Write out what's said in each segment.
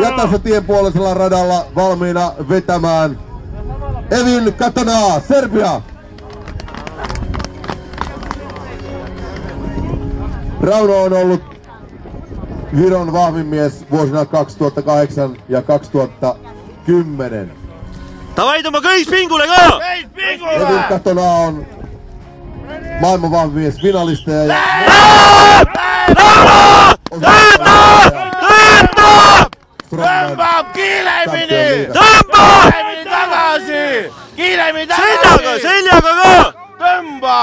Ja tässä tienpuolisella radalla valmiina vetämään Evin Katana, Serbia. Rauno on ollut Viron vahvin mies vuosina 2008 ja 2010. Davai tõmba köis pingule ka! Evin Katana on maailman vahvin mies finalisteja ja... Tõmbab kiiremini! Tõmba! Kiiremini tagasi! Kiiremini tagasi! Seljaga ka! Tõmba!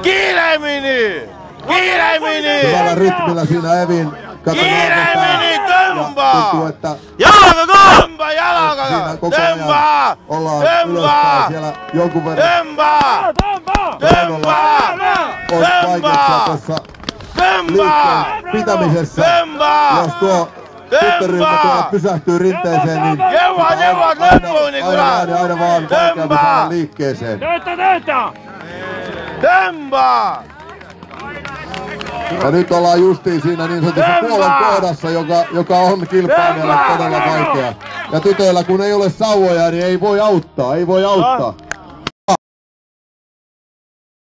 Kiiremini! Kiiremini! Hyvällä rytmillä siinä Evin Katana Kiiremini tõmba! tuntuu, että Jalaga ka! Tõmba jalaga! siinä koko ajan Tõmba! ollaan Tõmba! ylöspäin siellä jonkun verran. Tõmba! Tõmba! On vaikeuksia tuossa liikkeen pitämisessä. Tõmba! Jos tuo tyttöryhmä tuolla pysähtyy rinteeseen, niin Jõuad lõpuni, kurat! aina vaan vaikeampi saada liikkeeseen. Tõmba! Ja nyt ollaan justiin siinä niin sanotussa puolen kohdassa, joka on kilpailijalle todella vaikea. Ja tytöillä kun ei ole sauvoja, niin ei voi auttaa.